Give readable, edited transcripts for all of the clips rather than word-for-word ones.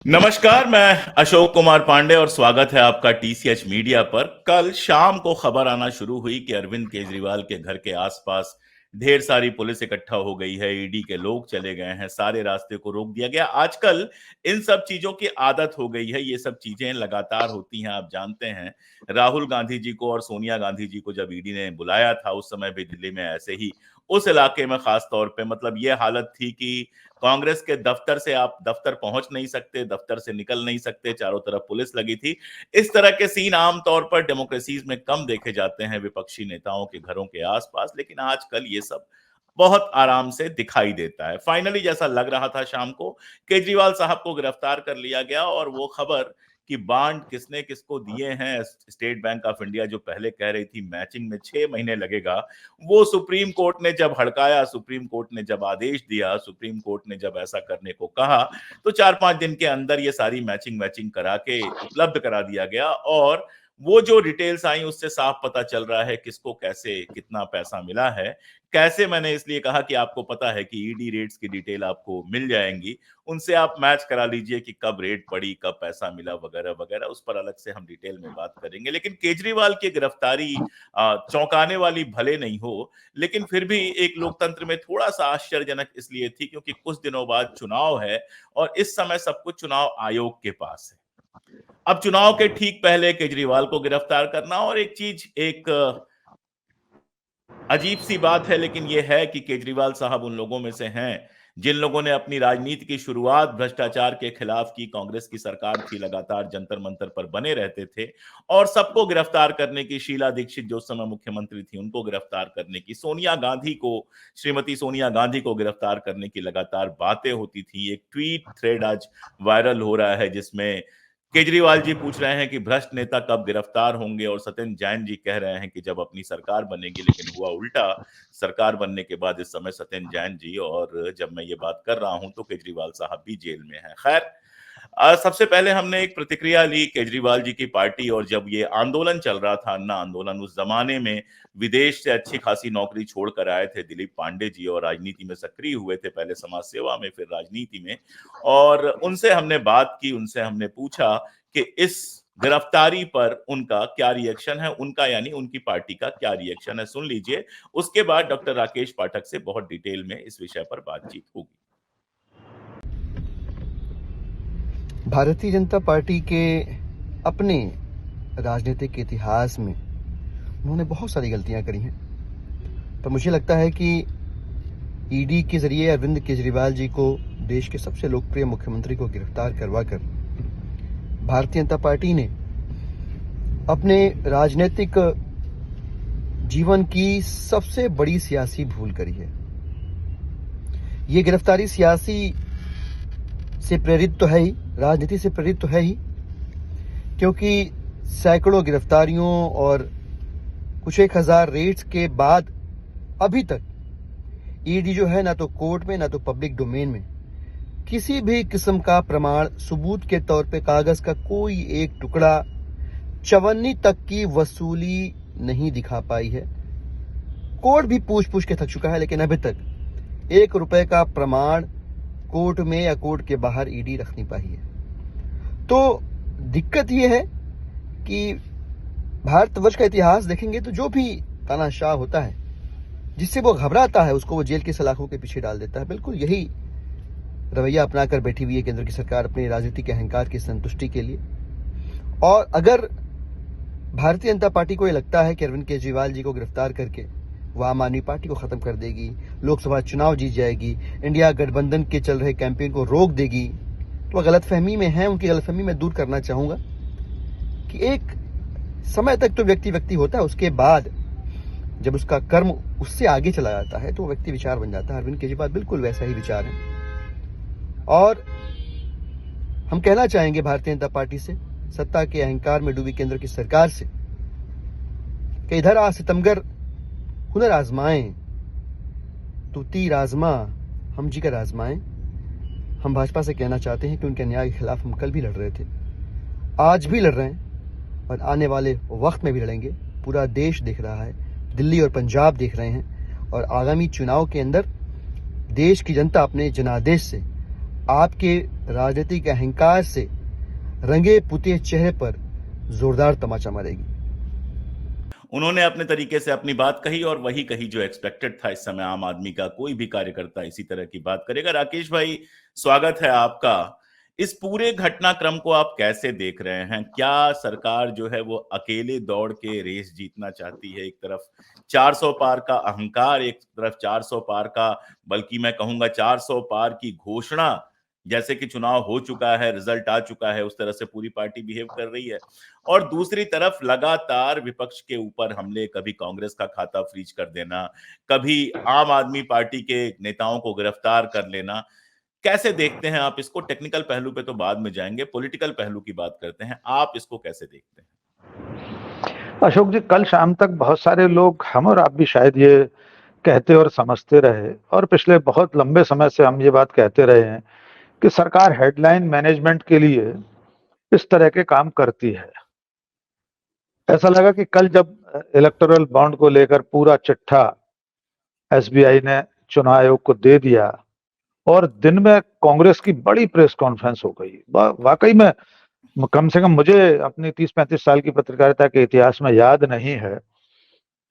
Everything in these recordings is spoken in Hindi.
नमस्कार, मैं अशोक कुमार पांडे और स्वागत है आपका टीसीएच मीडिया पर। कल शाम को खबर आना शुरू हुई कि अरविंद केजरीवाल के घर के आसपास ढेर सारी पुलिस इकट्ठा हो गई है, ईडी के लोग चले गए हैं, सारे रास्ते को रोक दिया गया। आजकल इन सब चीजों की आदत हो गई है, ये सब चीजें लगातार होती हैं। आप जानते हैं, राहुल गांधी जी को और सोनिया गांधी जी को जब ईडी ने बुलाया था, उस समय भी दिल्ली में ऐसे ही उस इलाके में खास तौर पे मतलब ये हालत थी कि कांग्रेस के दफ्तर से आप दफ्तर पहुंच नहीं सकते, दफ्तर से निकल नहीं सकते, चारों तरफ पुलिस लगी थी। इस तरह के सीन आमतौर पर डेमोक्रेसीज में कम देखे जाते हैं विपक्षी नेताओं के घरों के आसपास, लेकिन आजकल ये सब बहुत आराम से दिखाई देता है। फाइनली जैसा लग रहा था शाम को, केजरीवाल साहब को गिरफ्तार कर लिया गया और वो खबर कि बांड किसने किसको दिए हैं, स्टेट बैंक ऑफ इंडिया जो पहले कह रही थी मैचिंग में 6 महीने लगेगा, वो सुप्रीम कोर्ट ने जब हड़काया, सुप्रीम कोर्ट ने जब आदेश दिया, सुप्रीम कोर्ट ने जब ऐसा करने को कहा, तो 4-5 दिन के अंदर ये सारी मैचिंग मैचिंग करा के उपलब्ध करा दिया गया। और वो जो डिटेल्स आई उससे साफ पता चल रहा है किसको कैसे कितना पैसा मिला है। कैसे, मैंने इसलिए कहा कि आपको पता है कि ईडी रेट्स की डिटेल आपको मिल जाएंगी, उनसे आप मैच करा लीजिए कि कब रेट पड़ी, कब पैसा मिला, वगैरह वगैरह। उस पर अलग से हम डिटेल में बात करेंगे। लेकिन केजरीवाल की गिरफ्तारी चौंकाने वाली भले नहीं हो, लेकिन फिर भी एक लोकतंत्र में थोड़ा सा आश्चर्यजनक इसलिए थी क्योंकि कुछ दिनों बाद चुनाव है और इस समय सब कुछ चुनाव आयोग के पास है। अब चुनाव के ठीक पहले केजरीवाल को गिरफ्तार करना, और एक चीज, एक अजीब सी बात है लेकिन यह है कि केजरीवाल साहब उन लोगों में से हैं जिन लोगों ने अपनी राजनीति की शुरुआत भ्रष्टाचार के खिलाफ की। कांग्रेस की सरकार थी, लगातार जंतर मंतर पर बने रहते थे और सबको गिरफ्तार करने की, शीला दीक्षित जो उस समय मुख्यमंत्री थी उनको गिरफ्तार करने की, सोनिया गांधी को, श्रीमती सोनिया गांधी को गिरफ्तार करने की लगातार बातें होती थी। एक ट्वीट थ्रेड आज वायरल हो रहा है जिसमें केजरीवाल जी पूछ रहे हैं कि भ्रष्ट नेता कब गिरफ्तार होंगे और सत्येंद्र जैन जी कह रहे हैं कि जब अपनी सरकार बनेगी, लेकिन हुआ उल्टा। सरकार बनने के बाद इस समय सत्येंद्र जैन जी, और जब मैं ये बात कर रहा हूं तो केजरीवाल साहब भी जेल में हैं। खैर, सबसे पहले हमने एक प्रतिक्रिया ली केजरीवाल जी की पार्टी, और जब ये आंदोलन चल रहा था, अन्ना आंदोलन, उस जमाने में विदेश से अच्छी खासी नौकरी छोड़कर आए थे दिलीप पांडे जी और राजनीति में सक्रिय हुए थे, पहले समाज सेवा में फिर राजनीति में। और उनसे हमने बात की, उनसे हमने पूछा कि इस गिरफ्तारी पर उनका क्या रिएक्शन है, उनका यानी उनकी पार्टी का क्या रिएक्शन है। सुन लीजिए, उसके बाद डॉक्टर राकेश पाठक से बहुत डिटेल में इस विषय पर बातचीत होगी। भारतीय जनता पार्टी के अपने राजनीतिक इतिहास में उन्होंने बहुत सारी गलतियां करी हैं, पर मुझे लगता है कि ईडी के जरिए अरविंद केजरीवाल जी को, देश के सबसे लोकप्रिय मुख्यमंत्री को गिरफ्तार करवाकर भारतीय जनता पार्टी ने अपने राजनीतिक जीवन की सबसे बड़ी सियासी भूल करी है। ये गिरफ्तारी सियासी से प्रेरित तो है ही, राजनीति से प्रेरित तो है ही, क्योंकि सैकड़ों गिरफ्तारियों और कुछ 1000 रेड्स के बाद अभी तक ईडी जो है, ना तो कोर्ट में ना तो पब्लिक डोमेन में किसी भी किस्म का प्रमाण, सबूत के तौर पे कागज का कोई एक टुकड़ा, चवन्नी तक की वसूली नहीं दिखा पाई है। कोर्ट भी पूछ के थक चुका है, लेकिन अभी तक 1 रुपए का प्रमाण कोर्ट में या कोर्ट के बाहर ईडी रख नहीं पाई है। तो दिक्कत यह है कि भारतवर्ष का इतिहास देखेंगे तो जो भी तानाशाह होता है, जिससे वो घबराता है, उसको वो जेल की सलाखों के पीछे डाल देता है। बिल्कुल यही रवैया अपनाकर बैठी हुई है केंद्र की सरकार अपने राजनीतिक अहंकार की संतुष्टि के लिए। और अगर भारतीय जनता पार्टी को यह लगता है कि अरविंद केजरीवाल जी को गिरफ्तार करके वो आम आदमी पार्टी को खत्म कर देगी, लोकसभा चुनाव जीत जाएगी, इंडिया गठबंधन के चल रहे कैंपेन को रोक देगी, तो वह गलतफहमी में है। उनकी गलतफहमी मैं दूर करना चाहूंगा कि एक समय तक तो व्यक्ति होता है, उसके बाद जब उसका कर्म उससे आगे चला जाता है तो व्यक्ति विचार बन जाता है। अरविंद केजरीवाल बिल्कुल वैसा ही विचार है। और हम कहना चाहेंगे भारतीय जनता पार्टी से, सत्ता के अहंकार में डूबी केंद्र की सरकार से, कि इधर आ सितमगर हुनर आजमाएं, तू तीर आजमा हम जिगर आजमाएं। हम भाजपा से कहना चाहते हैं कि उनके अन्याय के खिलाफ हम कल भी लड़ रहे थे, आज भी लड़ रहे हैं और आने वाले वक्त में भी लड़ेंगे। पूरा देश देख रहा है, दिल्ली और पंजाब देख रहे हैं, और आगामी चुनाव के अंदर देश की जनता अपने जनादेश से आपके राजनीतिक अहंकार से रंगे पुते चेहरे पर जोरदार तमाचा मारेगी। उन्होंने अपने तरीके से अपनी बात कही और वही कही जो एक्सपेक्टेड था। इस समय आम आदमी का कोई भी कार्यकर्ता इसी तरह की बात करेगा। राकेश भाई, स्वागत है आपका। इस पूरे घटनाक्रम को आप कैसे देख रहे हैं? क्या सरकार जो है वो अकेले दौड़ के रेस जीतना चाहती है? एक तरफ 400 पार का अहंकार, एक तरफ 400 पार का, बल्कि मैं कहूंगा 400 पार की घोषणा, जैसे कि चुनाव हो चुका है, रिजल्ट आ चुका है, उस तरह से पूरी पार्टी बिहेव कर रही है। और दूसरी तरफ लगातार विपक्ष के ऊपर हमले, कभी कांग्रेस का खाता फ्रीज कर देना, कभी आम आदमी पार्टी के नेताओं को गिरफ्तार कर लेना। कैसे देखते हैं आप इसको? टेक्निकल पहलू पे तो बाद में जाएंगे, पॉलिटिकल पहलू की बात करते हैं। आप इसको कैसे देखते हैं? अशोक जी, कल शाम तक बहुत सारे लोग, हम और आप भी शायद ये कहते और समझते रहे, और पिछले बहुत लंबे समय से हम ये बात कहते रहे हैं कि सरकार हेडलाइन मैनेजमेंट के लिए इस तरह के काम करती है। ऐसा लगा कि कल जब इलेक्टोरल बॉन्ड को लेकर पूरा चिट्ठा एसबीआई ने चुनाव आयोग को दे दिया और दिन में कांग्रेस की बड़ी प्रेस कॉन्फ्रेंस हो गई, वाकई में कम से कम मुझे अपनी 30-35 साल की पत्रकारिता के इतिहास में याद नहीं है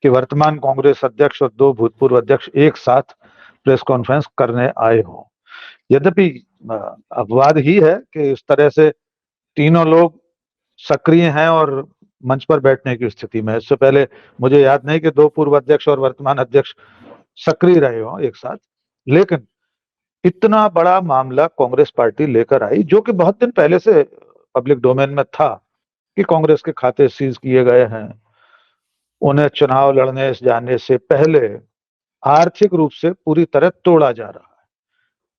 कि वर्तमान कांग्रेस अध्यक्ष और दो भूतपूर्व अध्यक्ष एक साथ प्रेस कॉन्फ्रेंस करने आए हों। यद्यपि अपवाद ही है कि इस तरह से तीनों लोग सक्रिय हैं और मंच पर बैठने की स्थिति में। इससे पहले मुझे याद नहीं कि दो पूर्व अध्यक्ष और वर्तमान अध्यक्ष सक्रिय रहे हों एक साथ। लेकिन इतना बड़ा मामला कांग्रेस पार्टी लेकर आई, जो कि बहुत दिन पहले से पब्लिक डोमेन में था कि कांग्रेस के खाते सीज किए गए हैं, उन्हें चुनाव लड़ने जाने से पहले आर्थिक रूप से पूरी तरह तोड़ा जा रहा है।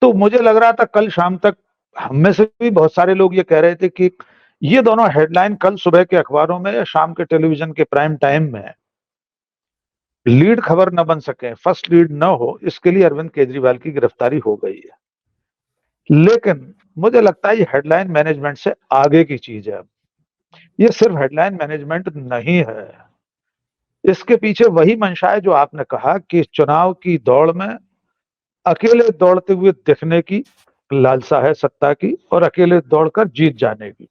तो मुझे लग रहा था कल शाम तक हम में से भी बहुत सारे लोग ये कह रहे थे कि ये दोनों हेडलाइन कल सुबह के अखबारों में या शाम के टेलीविजन के प्राइम टाइम में लीड खबर न बन सके, फर्स्ट लीड न हो, इसके लिए अरविंद केजरीवाल की गिरफ्तारी हो गई है। लेकिन मुझे लगता है ये हेडलाइन मैनेजमेंट से आगे की चीज है। ये सिर्फ हेडलाइन मैनेजमेंट नहीं है, इसके पीछे वही मंशा है जो आपने कहा कि चुनाव की दौड़ में अकेले दौड़ते हुए दिखने की लालसा है सत्ता की, और अकेले दौड़कर जीत जाने की।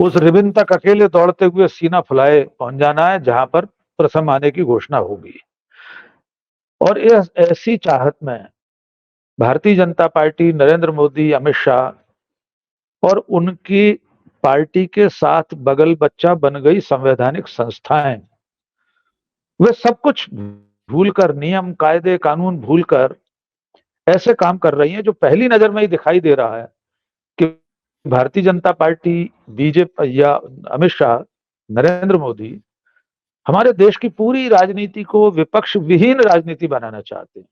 उस रिबन तक अकेले दौड़ते हुए सीना फुलाए पहुंच जाना है जहां पर प्रथम आने की घोषणा होगी। और इस ऐसी चाहत में भारतीय जनता पार्टी, नरेंद्र मोदी, अमित शाह और उनकी पार्टी के साथ बगल बच्चा बन गई संवैधानिक संस्थाएं, वे सब कुछ भूलकर, नियम कायदे कानून भूलकर ऐसे काम कर रही हैं जो पहली नजर में ही दिखाई दे रहा है कि भारतीय जनता पार्टी, बीजेपी या अमित शाह, नरेंद्र मोदी हमारे देश की पूरी राजनीति को विपक्ष विहीन राजनीति बनाना चाहते हैं।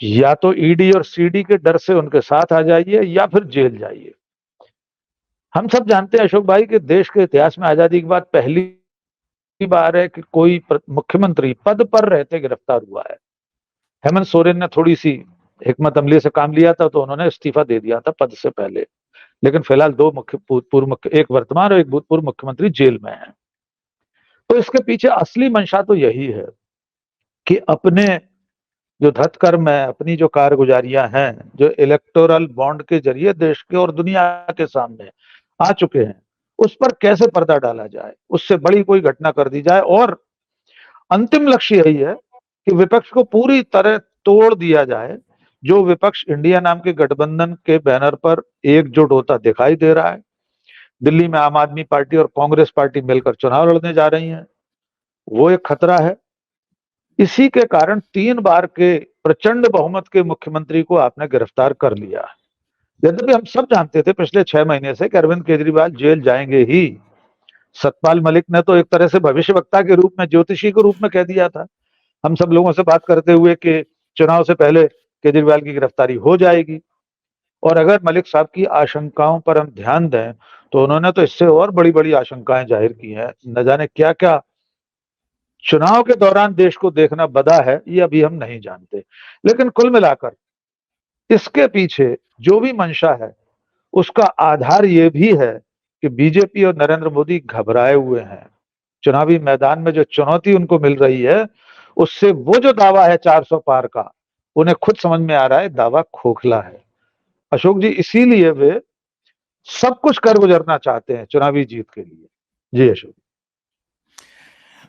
या तो ईडी और सीडी के डर से उनके साथ आ जाइए या फिर जेल जाइए। हम सब जानते हैं अशोक भाई कि देश के इतिहास में आजादी के बाद पहली बार है कि कोई मुख्यमंत्री पद पर रहते गिरफ्तार हुआ है। हेमंत सोरेन ने थोड़ी सी हिकमत अमली से काम लिया था तो उन्होंने इस्तीफा दे दिया था पद से पहले, लेकिन फिलहाल दो एक वर्तमान और एक भूतपूर्व मुख्यमंत्री जेल में हैं। तो इसके पीछे असली मंशा तो यही है कि अपने जो धतकर्म है, अपनी जो कारगुजारियां हैं, जो इलेक्टोरल बॉन्ड के जरिए देश के और दुनिया के सामने आ चुके हैं, उस पर कैसे पर्दा डाला जाए, उससे बड़ी कोई घटना कर दी जाए। और अंतिम लक्ष्य यही है कि विपक्ष को पूरी तरह तोड़ दिया जाए। जो विपक्ष इंडिया नाम के गठबंधन के बैनर पर एकजुट होता दिखाई दे रहा है, दिल्ली में आम आदमी पार्टी और कांग्रेस पार्टी मिलकर चुनाव लड़ने जा रही हैं, वो एक खतरा है। इसी के कारण 3 बार के प्रचंड बहुमत के मुख्यमंत्री को आपने गिरफ्तार कर लिया। यद्यपि हम सब जानते थे पिछले 6 महीने से कि अरविंद केजरीवाल जेल जाएंगे ही। सतपाल मलिक ने तो एक तरह से भविष्यवक्ता के रूप में, ज्योतिषी के रूप में कह दिया था हम सब लोगों से बात करते हुए कि चुनाव से पहले केजरीवाल की गिरफ्तारी हो जाएगी। और अगर मलिक साहब की आशंकाओं पर हम ध्यान दें तो उन्होंने तो इससे और बड़ी बड़ी आशंकाएं जाहिर की हैं। न जाने क्या क्या चुनाव के दौरान देश को देखना बदा है, ये अभी हम नहीं जानते। लेकिन कुल मिलाकर इसके पीछे जो भी मंशा है उसका आधार ये भी है कि बीजेपी और नरेंद्र मोदी घबराए हुए हैं। चुनावी मैदान में जो चुनौती उनको मिल रही है उससे वो जो दावा है 400 पार का, उन्हें खुद समझ में आ रहा है दावा खोखला है। अशोक जी, इसीलिए वे सब कुछ कर गुजरना चाहते हैं चुनावी जीत के लिए। जी अशोक।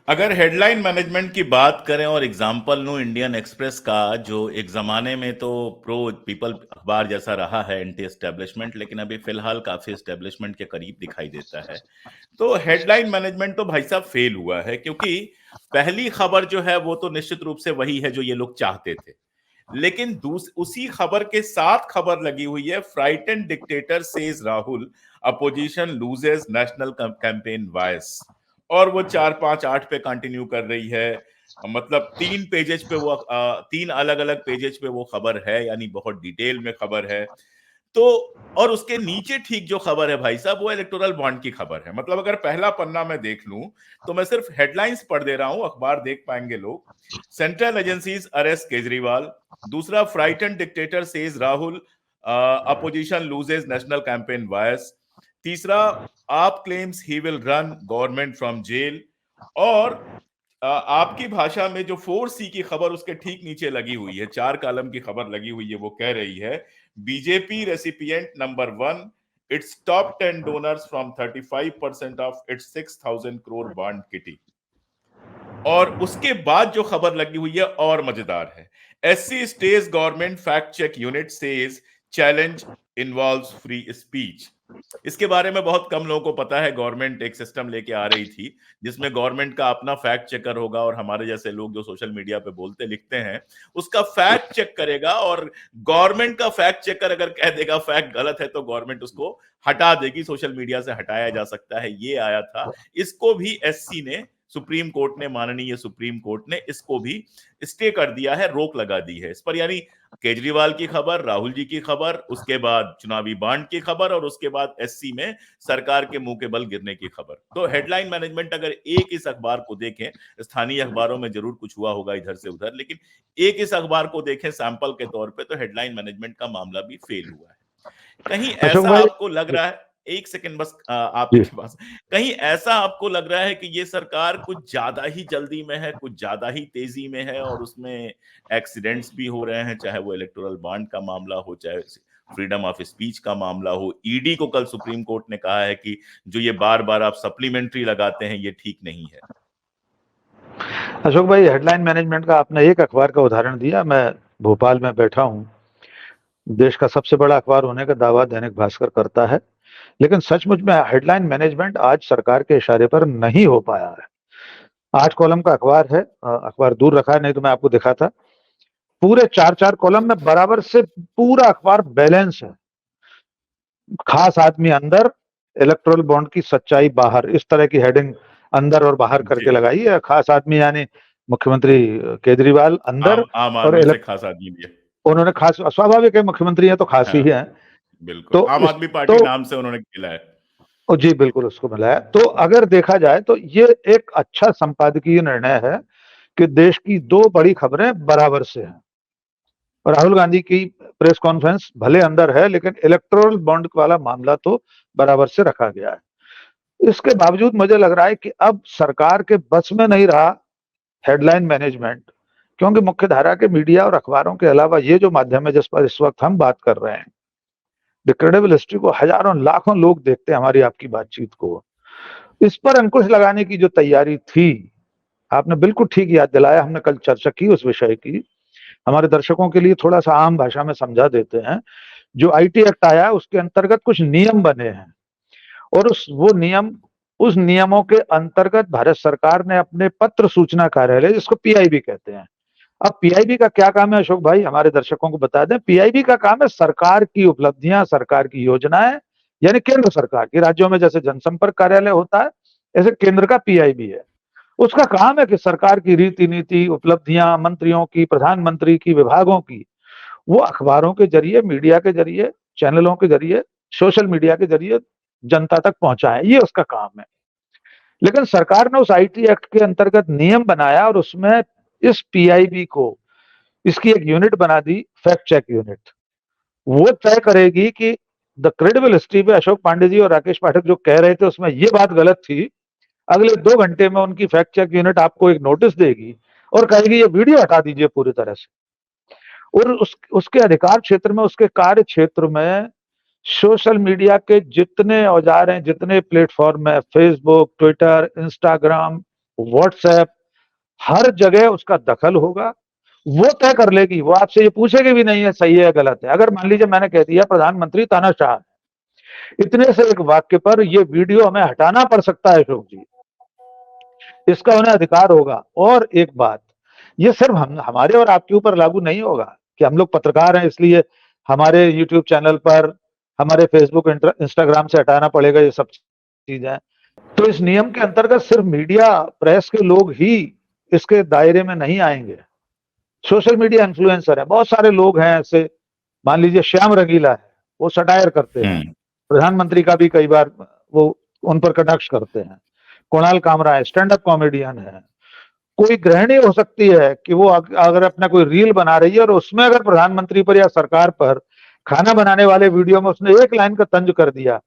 अगर हेडलाइन मैनेजमेंट की बात करें और एग्जाम्पल लूं इंडियन एक्सप्रेस का, जो एक जमाने में तो प्रो पीपल अखबार जैसा रहा है, एंटी एस्टेब्लिशमेंट, लेकिन अभी फिलहाल काफी एस्टेब्लिशमेंट के करीब दिखाई देता है। तो हेडलाइन मैनेजमेंट तो भाई साहब फेल हुआ है, क्योंकि पहली खबर जो है वो तो निश्चित रूप से वही है जो ये लोग चाहते थे, लेकिन उसी खबर के साथ खबर लगी हुई है, frightened dictator says Rahul, opposition loses national campaign voice. और वो 4 5 8 पे कंटिन्यू कर रही है। मतलब 3 पेजेज पे वो 3 अलग अलग पेजेज पे वो खबर है, यानी बहुत डिटेल में खबर है। तो और उसके नीचे ठीक जो खबर है भाई साहब, वो इलेक्टोरल बॉन्ड की खबर है। मतलब अगर पहला पन्ना मैं देख लूं तो मैं सिर्फ हेडलाइंस पढ़ दे रहा हूं, अखबार देख पाएंगे लोग। Central agencies arrest Kejriwal. दूसरा, frightened dictator says Rahul, opposition loses national campaign voice. तीसरा, AAP claims he will run government from jail. और आपकी भाषा में जो 4C की खबर उसके ठीक नीचे लगी हुई है, 4 कॉलम की खबर लगी हुई है, वो कह रही है BJP recipient number 1, its top 10 donors from 35% of its 6,000 crore bond kitty. और उसके बाद जो खबर लगी हुई है और मजेदार है, SC stays government fact check unit says challenge involves free speech. इसके बारे में बहुत कम लोगों को पता है। गवर्नमेंट एक सिस्टम लेके आ रही थी जिसमें गवर्नमेंट का अपना फैक्ट चेकर होगा, और हमारे जैसे लोग जो सोशल मीडिया पे बोलते लिखते हैं उसका फैक्ट चेक करेगा, और गवर्नमेंट का फैक्ट चेकर अगर कह देगा फैक्ट गलत है तो गवर्नमेंट उसको हटा देगी, सोशल मीडिया से हटाया जा सकता है। ये आया था, इसको भी एससी ने, सुप्रीम कोर्ट ने, माननीय सुप्रीम कोर्ट ने इसको भी स्टे कर दिया है, रोक लगा दी है इस पर। यानी केजरीवाल की खबर, राहुल जी की खबर, उसके बाद चुनावी बांड की खबर, और उसके बाद एससी में सरकार के मुंह के बल गिरने की खबर। तो हेडलाइन मैनेजमेंट अगर एक इस अखबार को देखें, स्थानीय अखबारों में जरूर कुछ हुआ होगा इधर से उधर, लेकिन एक इस अखबार को देखें सैंपल के तौर पे, तो हेडलाइन मैनेजमेंट का मामला भी फेल हुआ है। कहीं अशोक ऐसा भाई। आपको लग रहा है, एक सेकंड बस जी। आपके पास, कहीं ऐसा आपको लग रहा है कि ये सरकार कुछ ज्यादा ही जल्दी में है, कुछ ज्यादा ही तेजी में है, और उसमें एक्सीडेंट्स भी हो रहे हैं, चाहे वो इलेक्टोरल बॉन्ड का मामला हो, चाहे फ्रीडम ऑफ स्पीच का मामला हो। ईडी को कल सुप्रीम कोर्ट ने कहा है कि जो ये बार बार आप सप्लीमेंट्री लगाते हैं ये ठीक नहीं है। अशोक भाई, हेडलाइन मैनेजमेंट का आपने एक अखबार का उदाहरण दिया। मैं भोपाल में बैठा हूं, देश का सबसे बड़ा अखबार होने का दावा दैनिक भास्कर करता है, लेकिन सचमुच में हेडलाइन मैनेजमेंट आज सरकार के इशारे पर नहीं हो पाया है। 8 कॉलम का अखबार है, अखबार दूर रखा है, नहीं तो मैं आपको दिखाता। पूरे 4 4 कॉलम में बराबर से पूरा अखबार बैलेंस है। खास आदमी अंदर, इलेक्टोरल बॉन्ड की सच्चाई बाहर, इस तरह की हेडिंग अंदर और बाहर करके लगाई है। खास आदमी यानी मुख्यमंत्री केजरीवाल अंदर, आम और आदमी से खास आदमी भी है। उन्होंने खास, स्वाभाविक है, मुख्यमंत्री है तो खास ही हाँ, है। बिल्कुल, तो आम इस आदमी तो पार्टी नाम से उन्होंने खेला है। जी बिल्कुल, उसको मिलाया। तो अगर देखा जाए तो ये एक अच्छा संपादकीय निर्णय है कि देश की दो बड़ी खबरें बराबर से हैं। राहुल गांधी की प्रेस कॉन्फ्रेंस भले अंदर है, लेकिन इलेक्टोरल बॉन्ड वाला मामला तो बराबर से रखा गया है। इसके बावजूद मुझे लग रहा है कि अब सरकार के बस में नहीं रहा हेडलाइन मैनेजमेंट, क्योंकि मुख्य धारा के मीडिया और अखबारों के अलावा ये जो माध्यम है जिस पर इस वक्त हम बात कर रहे हैं, द क्रेडिबल हिस्ट्री को हजारों लाखों लोग देखते हैं, हमारी आपकी बातचीत को। इस पर अंकुश लगाने की जो तैयारी थी, आपने बिल्कुल ठीक याद दिलाया, हमने कल चर्चा की उस विषय की। हमारे दर्शकों के लिए थोड़ा सा आम भाषा में समझा देते हैं। जो आईटी एक्ट आया है उसके अंतर्गत कुछ नियम बने हैं, और उस नियमों के अंतर्गत भारत सरकार ने अपने पत्र सूचना कार्यालय, जिसको पीआईबी कहते हैं। अब पीआईबी का क्या काम है अशोक भाई, हमारे दर्शकों को बता दें। पीआईबी का काम है सरकार की उपलब्धियां, सरकार की योजनाएं, यानी केंद्र सरकार की। राज्यों में जैसे जनसंपर्क कार्यालय होता है, ऐसे केंद्र का पीआईबी है। उसका काम है कि सरकार की रीति नीति, उपलब्धियां, मंत्रियों की, प्रधानमंत्री की, विभागों की, वो अखबारों के जरिए, मीडिया के जरिए, चैनलों के जरिए, सोशल मीडिया के जरिए जनता तक पहुंचाए, ये उसका काम है। लेकिन सरकार ने उस आईटी एक्ट के अंतर्गत नियम बनाया, और उसमें इस पीआईबी को, इसकी एक यूनिट बना दी, फैक्ट चेक यूनिट। वो तय करेगी कि द क्रेडिबल हिस्ट्री पे अशोक पांडे जी और राकेश पाठक जो कह रहे थे उसमें ये बात गलत थी। अगले 2 घंटे में उनकी फैक्ट चेक यूनिट आपको एक नोटिस देगी और कहेगी ये वीडियो हटा दीजिए पूरी तरह से। और उसके अधिकार क्षेत्र में, उसके कार्य क्षेत्र में सोशल मीडिया के जितने औजार हैं, जितने प्लेटफॉर्म है, फेसबुक, ट्विटर, इंस्टाग्राम, व्हाट्सएप, हर जगह उसका दखल होगा। वो तय कर लेगी, वो आपसे ये पूछेगी भी नहीं है सही है गलत है। अगर मान लीजिए मैंने कह दिया प्रधानमंत्री तानाशाह, इतने से एक वाक्य पर ये वीडियो हमें हटाना पड़ सकता है अशोक जी, इसका उन्हें अधिकार होगा। और एक बात, ये सिर्फ हमारे और आपके ऊपर लागू नहीं होगा कि हम लोग पत्रकार हैं इसलिए हमारे यूट्यूब चैनल पर, हमारे फेसबुक, इंस्टाग्राम से हटाना पड़ेगा, ये सब चीजें। तो इस नियम के अंतर्गत सिर्फ मीडिया, प्रेस के लोग ही इसके दायरे में नहीं आएंगे। सोशल मीडिया इन्फ्लुएंसर है, बहुत सारे लोग हैं ऐसे। मान लीजिए श्याम रंगीला है, वो सटायर करते हैं, प्रधानमंत्री का भी कई बार वो उन पर कटाक्ष करते हैं। कुणाल कामरा है, स्टैंड अप कॉमेडियन है। कोई गृहिणी हो सकती है कि वो अगर अपना कोई रील बना रही है और उसमें अगर प्रधानमंत्री पर या सरकार पर खाना बनाने वाले वीडियो में उसने एक लाइन का तंज कर दिया,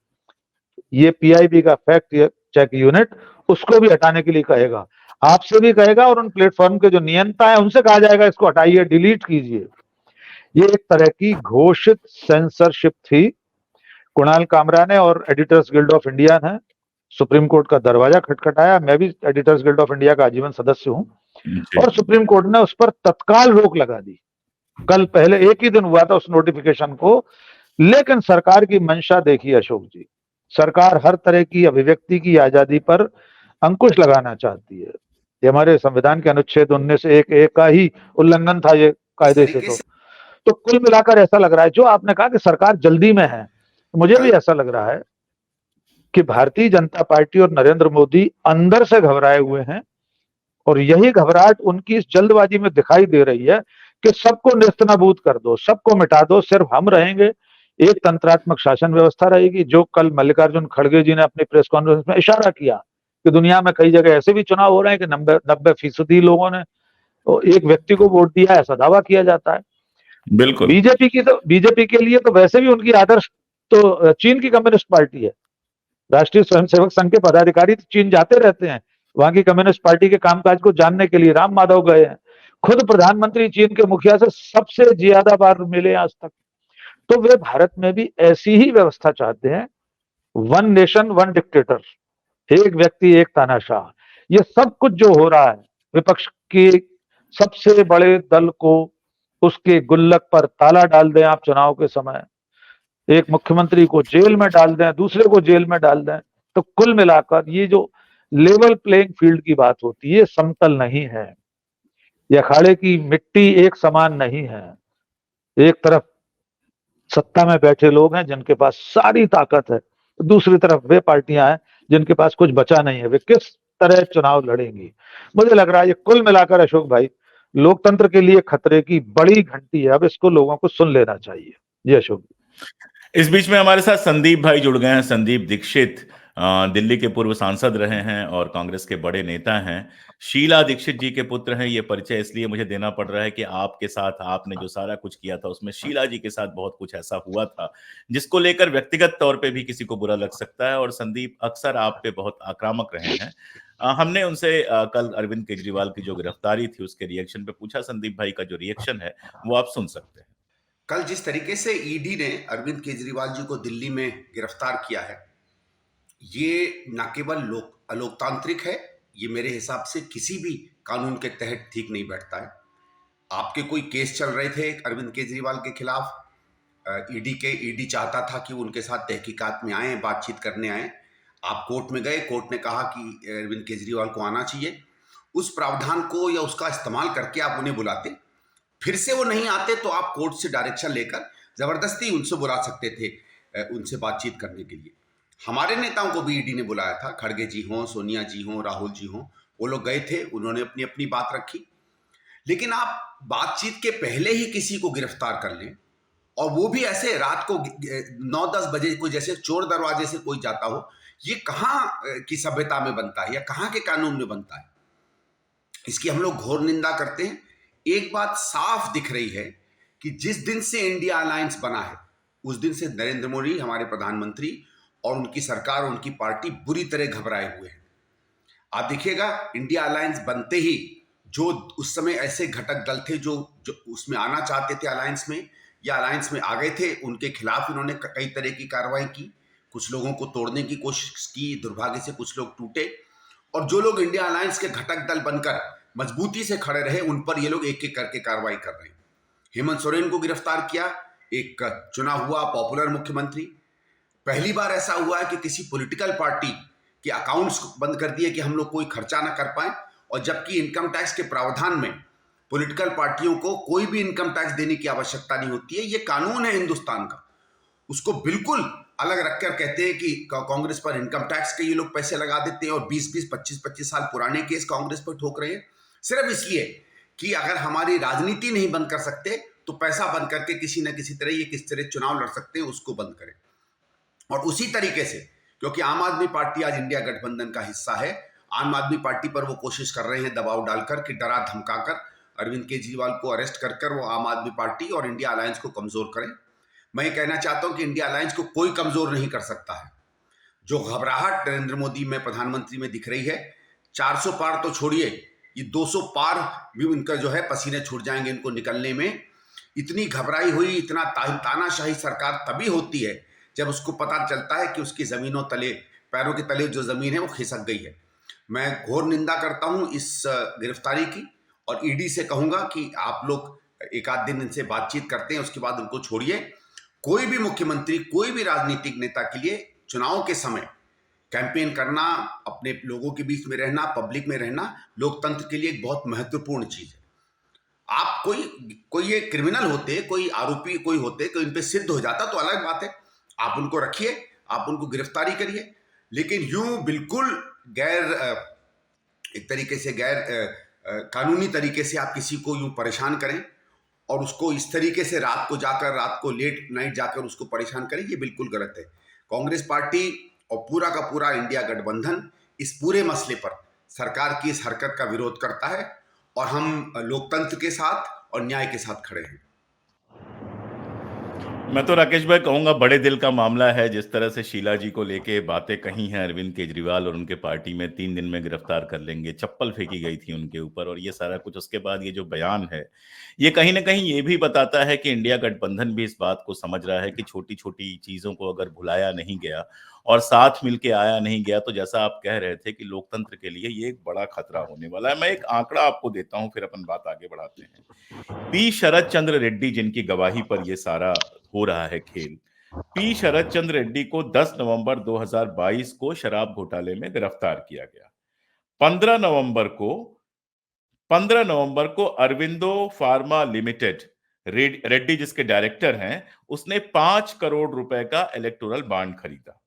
ये पीआईबी का फैक्ट चेक यूनिट उसको भी हटाने के लिए कहेगा, आपसे भी कहेगा, और उन प्लेटफॉर्म के जो नियंता है उनसे कहा जाएगा इसको हटाइए, डिलीट कीजिए। ये एक तरह की घोषित सेंसरशिप थी। कुणाल कामरा ने और एडिटर्स गिल्ड ऑफ इंडिया ने सुप्रीम कोर्ट का दरवाजा खटखटाया। मैं भी एडिटर्स गिल्ड ऑफ इंडिया का आजीवन सदस्य हूं और सुप्रीम कोर्ट ने उस पर तत्काल रोक लगा दी। कल पहले एक ही दिन हुआ था उस नोटिफिकेशन को। लेकिन सरकार की मंशा देखिए अशोक जी, सरकार हर तरह की अभिव्यक्ति की आजादी पर अंकुश लगाना चाहती है। ये हमारे संविधान के अनुच्छेद 19(1)(a) का ही उल्लंघन था ये कायदे से। तो कुल मिलाकर ऐसा लग रहा है, जो आपने कहा कि सरकार जल्दी में है, मुझे भी ऐसा लग रहा है कि भारतीय जनता पार्टी और नरेंद्र मोदी अंदर से घबराए हुए हैं। और यही घबराहट उनकी इस जल्दबाजी में दिखाई दे रही है कि सबको नेस्तनाबूद कर दो, सबको मिटा दो, सिर्फ हम रहेंगे, एक तंत्रात्मक शासन व्यवस्था रहेगी। जो कल मल्लिकार्जुन खड़गे जी ने अपनी प्रेस कॉन्फ्रेंस में इशारा किया कि दुनिया में कई जगह ऐसे भी चुनाव हो रहे हैं कि 90% लोगों ने एक व्यक्ति को वोट दिया, ऐसा दावा किया जाता है। बिल्कुल। बीजेपी के लिए तो वैसे भी उनकी आदर्श तो चीन की कम्युनिस्ट पार्टी है। राष्ट्रीय स्वयंसेवक संघ के पदाधिकारी तो चीन जाते रहते हैं, वहां की कम्युनिस्ट पार्टी के कामकाज को जानने के लिए। राम माधव गए हैं, खुद प्रधानमंत्री चीन के मुखिया से सबसे ज्यादा बार मिले आज तक। तो वे भारत में भी ऐसी ही व्यवस्था चाहते हैं, वन नेशन वन डिक्टेटर, एक व्यक्ति एक तानाशाह। ये सब कुछ जो हो रहा है, विपक्ष के सबसे बड़े दल को उसके गुल्लक पर ताला डाल दें आप चुनाव के समय, एक मुख्यमंत्री को जेल में डाल दें, दूसरे को जेल में डाल दें, तो कुल मिलाकर ये जो लेवल प्लेइंग फील्ड की बात होती है, समतल नहीं है। ये अखाड़े की मिट्टी एक समान नहीं है। एक तरफ सत्ता में बैठे लोग हैं जिनके पास सारी ताकत है, दूसरी तरफ वे पार्टियां हैं जिनके पास कुछ बचा नहीं है। वे किस तरह चुनाव लड़ेंगी? मुझे लग रहा है ये कुल मिलाकर अशोक भाई लोकतंत्र के लिए खतरे की बड़ी घंटी है। अब इसको लोगों को सुन लेना चाहिए। जी अशोक। इस बीच में हमारे साथ संदीप भाई जुड़ गए हैं। संदीप दीक्षित दिल्ली के पूर्व सांसद रहे हैं और कांग्रेस के बड़े नेता हैं। शीला दीक्षित जी के पुत्र हैं। ये परिचय इसलिए मुझे देना पड़ रहा है कि आपके साथ आपने जो सारा कुछ किया था उसमें शीला जी के साथ बहुत कुछ ऐसा हुआ था जिसको लेकर व्यक्तिगत तौर पे भी किसी को बुरा लग सकता है। और संदीप अक्सर आप पे बहुत आक्रामक रहे हैं। हमने उनसे कल अरविंद केजरीवाल की जो गिरफ्तारी थी उसके रिएक्शन पे पूछा। संदीप भाई का जो रिएक्शन है वो आप सुन सकते हैं। कल जिस तरीके से ईडी ने अरविंद केजरीवाल जी को दिल्ली में गिरफ्तार किया है, ये न केवल अलोकतांत्रिक है, ये मेरे हिसाब से किसी भी कानून के तहत ठीक नहीं बैठता है। आपके कोई केस चल रहे थे अरविंद केजरीवाल के खिलाफ, ईडी चाहता था कि उनके साथ तहकीकात में आए, बातचीत करने आए। आप कोर्ट में गए, कोर्ट ने कहा कि अरविंद केजरीवाल को आना चाहिए। उस प्रावधान को या उसका इस्तेमाल करके आप उन्हें बुलाते, फिर से वो नहीं आते तो आप कोर्ट से डायरेक्शन लेकर जबरदस्ती उनसे बुला सकते थे उनसे बातचीत करने के लिए। हमारे नेताओं को भी ईडी ने बुलाया था, खड़गे जी हों, सोनिया जी हों, राहुल जी हों, वो लोग गए थे, उन्होंने अपनी अपनी बात रखी। लेकिन आप बातचीत के पहले ही किसी को गिरफ्तार कर लें, और वो भी ऐसे रात को 9-10 बजे, कोई जैसे चोर दरवाजे से कोई जाता हो, ये कहाँ की सभ्यता में बनता है या कहाँ के कानून में बनता है? इसकी हम लोग घोर निंदा करते हैं। एक बात साफ दिख रही है कि जिस दिन से इंडिया अलायंस बना है उस दिन से नरेंद्र मोदी हमारे प्रधानमंत्री और उनकी सरकार, उनकी पार्टी बुरी तरह घबराए हुए हैं। आप देखिएगा, इंडिया अलायंस बनते ही जो उस समय ऐसे घटक दल थे जो उसमें आना चाहते थे अलायंस में या अलायंस में आ गए थे, उनके खिलाफ इन्होंने कई तरह की कार्रवाई की, कुछ लोगों को तोड़ने की कोशिश की, दुर्भाग्य से कुछ लोग टूटे, और जो लोग इंडिया अलायंस के घटक दल बनकर मजबूती से खड़े रहे उन पर ये लोग एक एक करके कार्रवाई कर रहे हैं। हेमंत सोरेन को गिरफ्तार किया, एक चुना हुआ पॉपुलर मुख्यमंत्री। पहली बार ऐसा हुआ है कि किसी पॉलिटिकल पार्टी के अकाउंट्स बंद कर दिए कि हम लोग कोई खर्चा ना कर पाए, और जबकि इनकम टैक्स के प्रावधान में पॉलिटिकल पार्टियों को कोई भी इनकम टैक्स देने की आवश्यकता नहीं होती है। ये कानून है हिंदुस्तान का, उसको बिल्कुल अलग रखकर कहते हैं कि कांग्रेस पर इनकम टैक्स के ये लोग पैसे लगा देते हैं और 20-20, 25-25 साल पुराने केस कांग्रेस पर ठोक रहे हैं, सिर्फ इसलिए कि अगर हमारी राजनीति नहीं बंद कर सकते तो पैसा बंद करके किसी न किसी तरह ये किस तरह चुनाव लड़ सकते हैं उसको बंद करें। और उसी तरीके से, क्योंकि आम आदमी पार्टी आज इंडिया गठबंधन का हिस्सा है, आम आदमी पार्टी पर वो कोशिश कर रहे हैं दबाव डालकर कि डरा धमकाकर अरविंद केजरीवाल को अरेस्ट कर वो आम आदमी पार्टी और इंडिया अलायंस को कमजोर करें। मैं ये कहना चाहता हूं कि इंडिया अलायंस को कोई कमजोर नहीं कर सकता है। जो घबराहट नरेंद्र मोदी में, प्रधानमंत्री में दिख रही है, 400 पार तो छोड़िए, ये 200 पार भी उनका जो है पसीने छूट जाएंगे इनको निकलने में। इतनी घबराई हुई, इतना तानाशाही सरकार तभी होती है जब उसको पता चलता है कि उसकी जमीनों तले, पैरों के तले जो जमीन है वो खिसक गई है। मैं घोर निंदा करता हूं इस गिरफ्तारी की, और ईडी से कहूंगा कि आप लोग एक आध दिन इनसे बातचीत करते हैं, उसके बाद उनको छोड़िए। कोई भी मुख्यमंत्री, कोई भी राजनीतिक नेता के लिए चुनाव के समय कैंपेन करना, अपने लोगों के बीच में रहना, पब्लिक में रहना लोकतंत्र के लिए एक बहुत महत्वपूर्ण चीज है। आप कोई ये क्रिमिनल होते, कोई आरोपी कोई होते, कोई इन पे सिद्ध हो जाता तो अलग बात है, आप उनको रखिए, आप उनको गिरफ्तारी करिए, लेकिन यूं बिल्कुल एक तरीके से गैर कानूनी तरीके से आप किसी को यूं परेशान करें और उसको इस तरीके से रात को लेट नाइट जाकर उसको परेशान करें, ये बिल्कुल गलत है। कांग्रेस पार्टी और पूरा का पूरा इंडिया गठबंधन इस पूरे मसले पर सरकार की इस हरकत का विरोध करता है, और हम लोकतंत्र के साथ और न्याय के साथ खड़े हैं। मैं तो राकेश भाई कहूंगा बड़े दिल का मामला है। जिस तरह से शीला जी को लेके बातें कही हैं अरविंद केजरीवाल और उनके पार्टी में, 3 दिन में गिरफ्तार कर लेंगे, चप्पल फेंकी गई थी उनके ऊपर, और ये सारा कुछ उसके बाद ये जो बयान है, ये कहीं ना कहीं ये भी बताता है कि इंडिया गठबंधन भी इस बात को समझ रहा है कि छोटी छोटी चीजों को अगर भुलाया नहीं गया और साथ मिलके आया नहीं गया, तो जैसा आप कह रहे थे कि लोकतंत्र के लिए ये एक बड़ा खतरा होने वाला है। मैं एक आंकड़ा आपको देता हूं, फिर अपन बात आगे बढ़ाते हैं। पी शरद चंद्र रेड्डी, जिनकी गवाही पर ये सारा हो रहा है खेल, पी शरद चंद्र रेड्डी को 10 नवंबर 2022 को शराब घोटाले में गिरफ्तार किया गया। 15 नवंबर को 15 नवंबर को अरविंदो फार्मा लिमिटेड, रेड्डी जिसके डायरेक्टर हैं, उसने 5 करोड़ रुपए का इलेक्टोरल बॉन्ड खरीदा।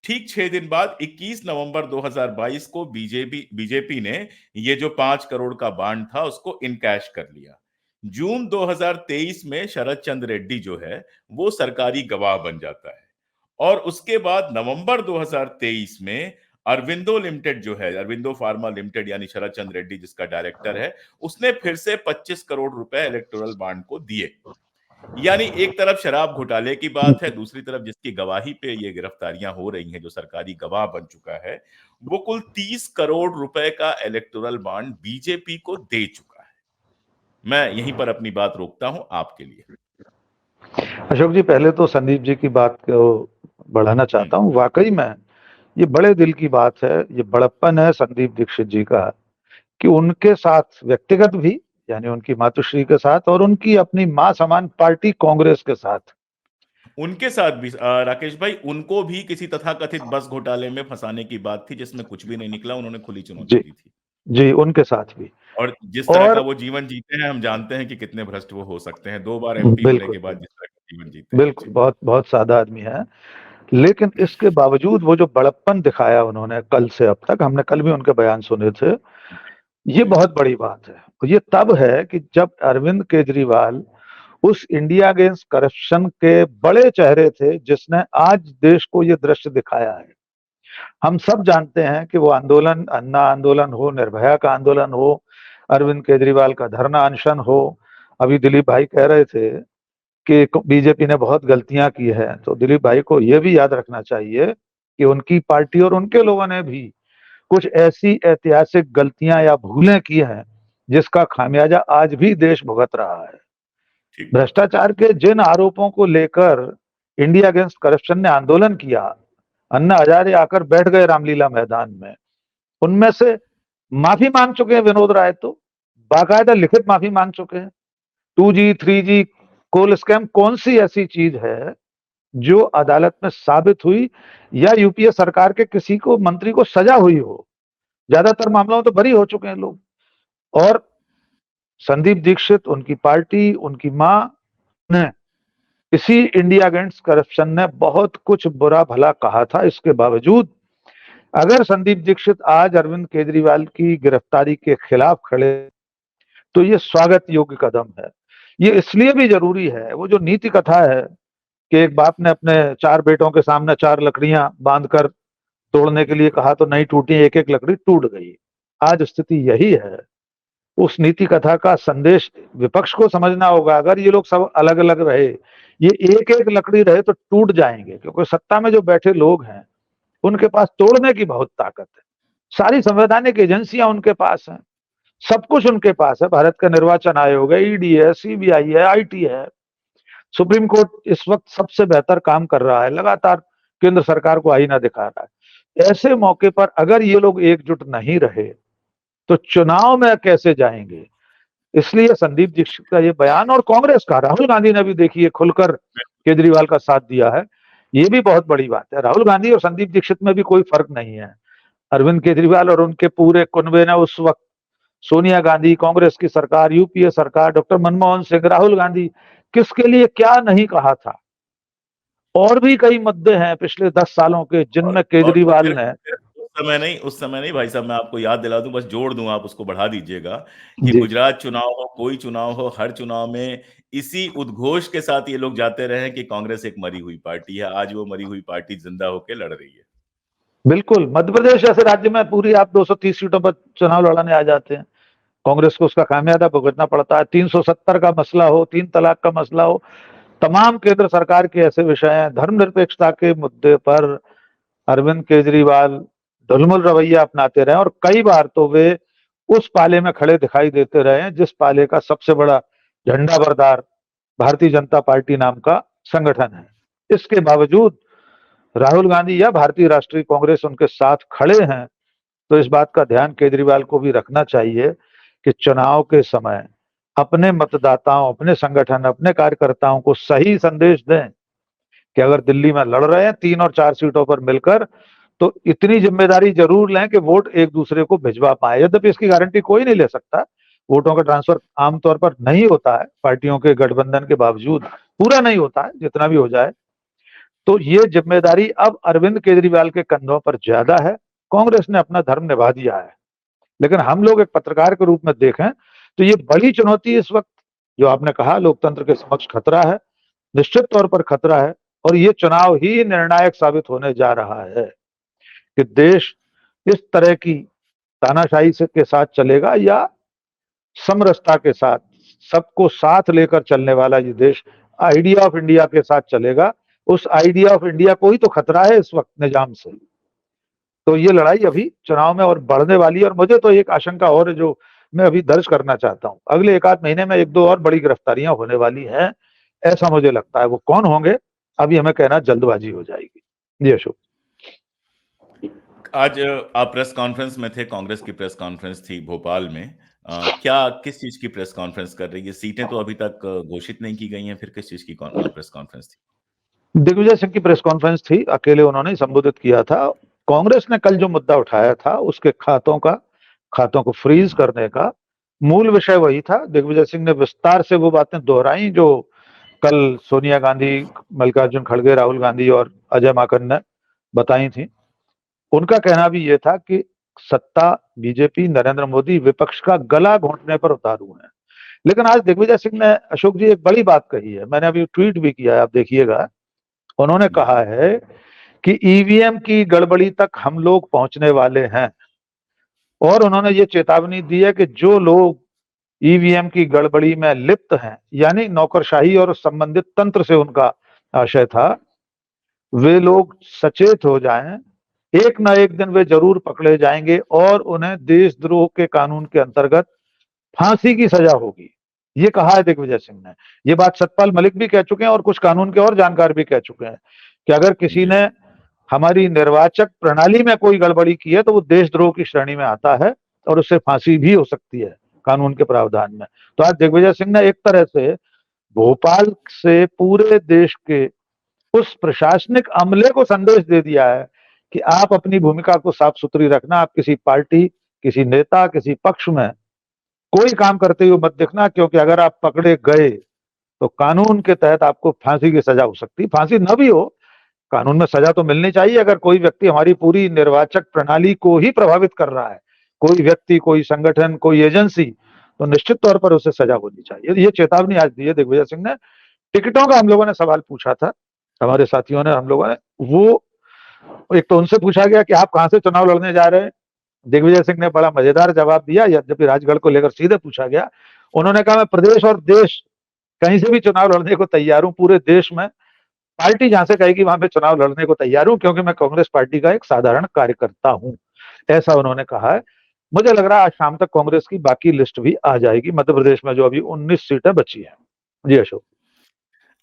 ठीक 6 दिन बाद 21 नवंबर 2022 को बीजेपी ने ये जो 5 करोड़ का बॉन्ड था उसको इनकैश कर लिया। जून 2023 में शरद चंद्र रेड्डी जो है वो सरकारी गवाह बन जाता है, और उसके बाद नवंबर 2023 में अरविंदो लिमिटेड जो है, अरविंदो फार्मा लिमिटेड, यानी शरद चंद्र रेड्डी जिसका डायरेक्टर है, उसने फिर से 25 करोड़ रुपए इलेक्टोरल बॉन्ड को दिए। यानी एक तरफ शराब घोटाले की बात है, दूसरी तरफ जिसकी गवाही पे ये गिरफ्तारियां हो रही हैं, जो सरकारी गवाह बन चुका है, वो कुल 30 करोड़ रुपए का इलेक्टोरल बॉन्ड बीजेपी को दे चुका है। मैं यहीं पर अपनी बात रोकता हूं आपके लिए। अशोक जी, पहले तो संदीप जी की बात को बढ़ाना चाहता हूँ। वाकई में ये बड़े दिल की बात है, ये बड़प्पन है संदीप दीक्षित जी का कि उनके साथ व्यक्तिगत भी, यानी उनकी मातुश्री के साथ, और उनकी अपनी मां समान पार्टी कांग्रेस के साथ, उनके साथ भी राकेश भाई, उनको भी किसी तथाकथित बस घोटाले में फंसाने की बात थी जिसमें कुछ भी नहीं निकला, उन्होंने खुली चुनौती दी थी। जी, उनके साथ भी। और जिस तरह का वो जीवन जीते हैं, हम जानते हैं कि कितने भ्रष्ट वो हो सकते हैं। 2 बार एमपी होने के बाद जिस तरह का जीवन जीते हैं। बिल्कुल, बहुत बहुत सादा आदमी है, लेकिन इसके बावजूद वो जो बड़प्पन दिखाया उन्होंने कल से अब तक, हमने कल भी उनके बयान सुने थे, ये बहुत बड़ी बात है। ये तब है कि जब अरविंद केजरीवाल उस इंडिया अगेंस्ट करप्शन के बड़े चेहरे थे जिसने आज देश को ये दृश्य दिखाया है। हम सब जानते हैं कि वो आंदोलन, अन्ना आंदोलन हो, निर्भया का आंदोलन हो, अरविंद केजरीवाल का धरना अनशन हो, अभी दिलीप भाई कह रहे थे कि बीजेपी ने बहुत गलतियां की है, तो दिलीप भाई को यह भी याद रखना चाहिए कि उनकी पार्टी और उनके लोगों ने भी कुछ ऐसी ऐतिहासिक गलतियां या भूलें की हैं जिसका खामियाजा आज भी देश भुगत रहा है। ठीक। भ्रष्टाचार के जिन आरोपों को लेकर इंडिया अगेंस्ट करप्शन ने आंदोलन किया, अन्ना हजारे आकर बैठ गए रामलीला मैदान में। उनमें से माफी मांग चुके हैं विनोद राय, तो बाकायदा लिखित माफी मांग चुके हैं। 2G 3G कोल स्कैम कौन सी ऐसी चीज है जो अदालत में साबित हुई या यूपीए सरकार के किसी को मंत्री को सजा हुई हो? ज्यादातर मामलों में तो बरी हो चुके हैं लोग। और संदीप दीक्षित, उनकी पार्टी, उनकी मां ने इसी इंडिया अगेंस्ट करप्शन ने बहुत कुछ बुरा भला कहा था। इसके बावजूद अगर संदीप दीक्षित आज अरविंद केजरीवाल की गिरफ्तारी के खिलाफ खड़े, तो ये स्वागत योग्य कदम है। ये इसलिए भी जरूरी है, वो जो नीति कथा है कि एक बाप ने अपने 4 बेटों के सामने 4 लकड़ियां बांधकर तोड़ने के लिए कहा तो नहीं टूटी, एक एक लकड़ी टूट गई। आज स्थिति यही है। उस नीति कथा का संदेश विपक्ष को समझना होगा। अगर ये लोग सब अलग अलग रहे, ये एक एक लकड़ी रहे तो टूट जाएंगे, क्योंकि सत्ता में जो बैठे लोग हैं उनके पास तोड़ने की बहुत ताकत है। सारी संवैधानिक एजेंसियां उनके पास हैं, सब कुछ उनके पास है। भारत का निर्वाचन आयोग है, ईडी है, सीबीआई है, आईटी है, सुप्रीम कोर्ट इस वक्त सबसे बेहतर काम कर रहा है, लगातार केंद्र सरकार को आईना दिखा रहा है। ऐसे मौके पर अगर ये लोग एकजुट नहीं रहे तो चुनाव में कैसे जाएंगे? इसलिए संदीप दीक्षित का ये बयान, और कांग्रेस का, राहुल गांधी ने भी देखिए खुलकर केजरीवाल का साथ दिया है, ये भी बहुत बड़ी बात है। राहुल गांधी और संदीप दीक्षित में भी कोई फर्क नहीं है। अरविंद केजरीवाल और उनके पूरे कुनबे ने उस वक्त सोनिया गांधी, कांग्रेस की सरकार, यूपीए सरकार, डॉक्टर मनमोहन सिंह, राहुल गांधी, किसके लिए क्या नहीं कहा था। और भी कई मुद्दे हैं पिछले 10 सालों के जिनमें केजरीवाल ने उस समय नहीं भाई साहब, मैं आपको याद दिला दूं, बस जोड़ दूं, आप उसको बढ़ा दीजिएगा कि जी गुजरात चुनाव हो, कोई चुनाव हो, हर चुनाव में इसी उद्घोष के साथ ये लोग जाते रहे कि कांग्रेस एक मरी हुई पार्टी है। आज वो मरी हुई पार्टी जिंदा होकर लड़ रही है। बिल्कुल, मध्य प्रदेश जैसे राज्य में पूरी आप 230 सीटों पर चुनाव लड़ाने आ जाते हैं, कांग्रेस को उसका खामियाजा भुगतना पड़ता है। 370 का मसला हो, 3 तलाक का मसला हो, तमाम केंद्र सरकार के ऐसे विषय हैं। धर्मनिरपेक्षता के मुद्दे पर अरविंद केजरीवाल ढुलमुल रवैया अपनाते रहे और कई बार तो वे उस पाले में खड़े दिखाई देते रहे हैं जिस पाले का सबसे बड़ा झंडा बरदार भारतीय जनता पार्टी नाम का संगठन है। इसके बावजूद राहुल गांधी या भारतीय राष्ट्रीय कांग्रेस उनके साथ खड़े हैं, तो इस बात का ध्यान केजरीवाल को भी रखना चाहिए कि चुनाव के समय अपने मतदाताओं, अपने संगठन, अपने कार्यकर्ताओं को सही संदेश दें कि अगर दिल्ली में लड़ रहे हैं 3 और 4 सीटों पर मिलकर, तो इतनी जिम्मेदारी जरूर लें कि वोट एक दूसरे को भिजवा पाए। यद्यपि इसकी गारंटी कोई नहीं ले सकता, वोटों का ट्रांसफर आमतौर पर नहीं होता है, पार्टियों के गठबंधन के बावजूद पूरा नहीं होता है, जितना भी हो जाए। तो ये जिम्मेदारी अब अरविंद केजरीवाल के कंधों पर ज्यादा है। कांग्रेस ने अपना धर्म निभा दिया है, लेकिन हम लोग एक पत्रकार के रूप में देखें तो ये बड़ी चुनौती इस वक्त, जो आपने कहा, लोकतंत्र के समक्ष खतरा है, निश्चित तौर पर खतरा है। और ये चुनाव ही निर्णायक साबित होने जा रहा है कि देश इस तरह की तानाशाही से के साथ चलेगा या समरसता के साथ, सबको साथ लेकर चलने वाला ये देश आइडिया ऑफ इंडिया के साथ चलेगा। उस आइडिया ऑफ इंडिया को ही तो खतरा है इस वक्त निजाम से। तो ये लड़ाई अभी चुनाव में और बढ़ने वाली है। और मुझे तो एक आशंका और है जो मैं अभी दर्ज करना चाहता हूं, अगले 1 आध महीने में 1-2 और बड़ी गिरफ्तारियां होने वाली हैं, ऐसा मुझे लगता है। वो कौन होंगे अभी हमें कहना जल्दबाजी हो जाएगी। जी अशोक। आज आप प्रेस कॉन्फ्रेंस में थे, कांग्रेस की प्रेस कॉन्फ्रेंस थी भोपाल में। क्या किस चीज की प्रेस कॉन्फ्रेंस कर रही है? सीटें तो अभी तक घोषित नहीं की गई हैं, फिर किस चीज की प्रेस कॉन्फ्रेंस थी? दिग्विजय सिंह की प्रेस कॉन्फ्रेंस थी, अकेले उन्होंने संबोधित किया था। कांग्रेस ने कल जो मुद्दा उठाया था उसके खातों को फ्रीज करने का मूल विषय वही था। दिग्विजय सिंह ने विस्तार से वो बातें दोहराई जो कल सोनिया गांधी, मल्लिकार्जुन खड़गे, राहुल गांधी और अजय माकन ने बताई थी। उनका कहना भी ये था कि सत्ता, बीजेपी, नरेंद्र मोदी विपक्ष का गला घोंटने पर उतारू है। लेकिन आज दिग्विजय सिंह ने, अशोक जी, एक बड़ी बात कही है, मैंने अभी ट्वीट भी किया है, आप देखिएगा। उन्होंने कहा है कि ईवीएम की गड़बड़ी तक हम लोग पहुंचने वाले हैं, और उन्होंने ये चेतावनी दी है कि जो लोग ईवीएम की गड़बड़ी में लिप्त हैं, यानी नौकरशाही और संबंधित तंत्र से उनका आशय था, वे लोग सचेत हो जाएं। एक न एक दिन वे जरूर पकड़े जाएंगे और उन्हें देशद्रोह के कानून के अंतर्गत फांसी की सजा होगी, ये कहा है दिग्विजय सिंह ने। ये बात सतपाल मलिक भी कह चुके हैं और कुछ कानून के और जानकार भी कह चुके हैं कि अगर किसी जी ने हमारी निर्वाचक प्रणाली में कोई गड़बड़ी की है तो वो देशद्रोह की श्रेणी में आता है और उससे फांसी भी हो सकती है कानून के प्रावधान में। तो आज दिग्विजय सिंह ने एक तरह से भोपाल से पूरे देश के उस प्रशासनिक अमले को संदेश दे दिया है कि आप अपनी भूमिका को साफ सुथरी रखना, आप किसी पार्टी, किसी नेता, किसी पक्ष में कोई काम करते हुए मत दिखना, क्योंकि अगर आप पकड़े गए तो कानून के तहत आपको फांसी की सजा हो सकती है। फांसी न भी हो, कानून में सजा तो मिलनी चाहिए। अगर कोई व्यक्ति हमारी पूरी निर्वाचक प्रणाली को ही प्रभावित कर रहा है, कोई व्यक्ति, कोई संगठन, कोई एजेंसी, तो निश्चित तौर पर उसे सजा होनी चाहिए। ये चेतावनी आज दी है दिग्विजय सिंह ने। टिकटों का हम लोगों ने सवाल पूछा था, हमारे साथियों ने, हम लोगों ने, वो एक तो उनसे पूछा गया कि आप कहां से चुनाव लड़ने जा रहे हैं। दिग्विजय सिंह ने बड़ा मजेदार जवाब दिया, जब राजगढ़ को लेकर सीधे पूछा गया, उन्होंने कहा मैं प्रदेश और देश कहीं से भी चुनाव लड़ने को तैयार हूं, पूरे देश में पार्टी जहां से कहेगी वहां पे चुनाव लड़ने को तैयार हूं, क्योंकि मैं कांग्रेस पार्टी का एक साधारण कार्यकर्ता हूं, ऐसा उन्होंने कहा है। मुझे लग रहा है आज शाम तक कांग्रेस की बाकी लिस्ट भी आ जाएगी मध्य प्रदेश में, जो अभी 19 सीटें बची हैं। जी अशोक।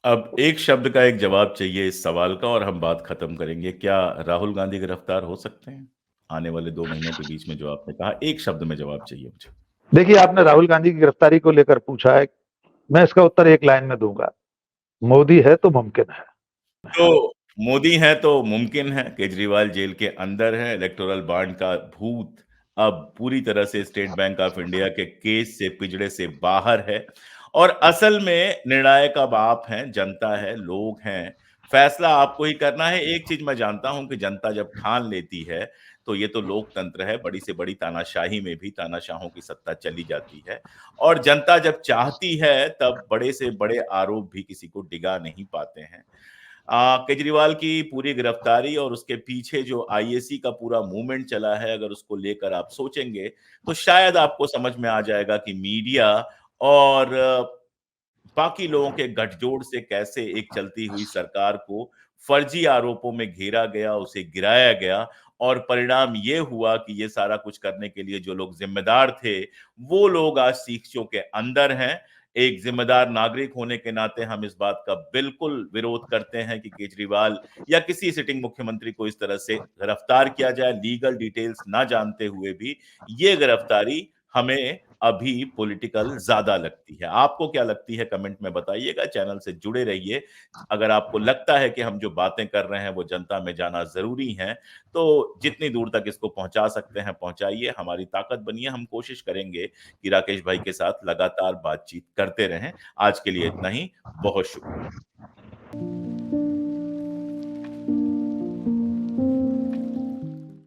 अब एक शब्द का एक जवाब चाहिए इस सवाल का और हम बात खत्म करेंगे। क्या राहुल गांधी गिरफ्तार हो सकते हैं आने वाले 2 महीनों के बीच में? जो आपने कहा, एक शब्द में जवाब चाहिए मुझे। देखिए, आपने राहुल गांधी की गिरफ्तारी को लेकर पूछा है, मैं इसका उत्तर एक लाइन में दूंगा, मोदी है तो मुमकिन है। तो मोदी हैं तो मुमकिन है। केजरीवाल जेल के अंदर है। इलेक्टोरल बॉन्ड का भूत अब पूरी तरह से स्टेट बैंक ऑफ इंडिया के केस से, पिंजड़े से बाहर है और असल में निर्णायक अब आप हैं, जनता है, लोग हैं। फैसला आपको ही करना है। एक चीज मैं जानता हूं कि जनता जब ठान लेती है तो ये तो लोकतंत्र है, बड़ी से बड़ी तानाशाही में भी तानाशाहों की सत्ता चली जाती है और जनता जब चाहती है तब बड़े से बड़े आरोप भी किसी को डिगा नहीं पाते हैं। केजरीवाल की पूरी गिरफ्तारी और उसके पीछे जो आईएसी का पूरा मूवमेंट चला है, अगर उसको लेकर आप सोचेंगे तो शायद आपको समझ में आ जाएगा कि मीडिया और बाकी लोगों के गठजोड़ से कैसे एक चलती हुई सरकार को फर्जी आरोपों में घेरा गया, उसे गिराया गया और परिणाम ये हुआ कि ये सारा कुछ करने के लिए जो लोग जिम्मेदार थे, वो लोग आज सीखचों के अंदर हैं। एक जिम्मेदार नागरिक होने के नाते हम इस बात का बिल्कुल विरोध करते हैं कि केजरीवाल या किसी सिटिंग मुख्यमंत्री को इस तरह से गिरफ्तार किया जाए, लीगल डिटेल्स ना जानते हुए भी। ये गिरफ्तारी हमें अभी पॉलिटिकल ज्यादा लगती है। आपको क्या लगती है? कमेंट में बताइएगा। चैनल से जुड़े रहिए। अगर आपको लगता है कि हम जो बातें कर रहे हैं वो जनता में जाना जरूरी है, तो जितनी दूर तक इसको पहुंचा सकते हैं पहुंचाइए। हमारी ताकत बनिए। हम कोशिश करेंगे कि राकेश भाई के साथ लगातार बातचीत करते रहें। आज के लिए इतना ही। बहुत शुक्रिया।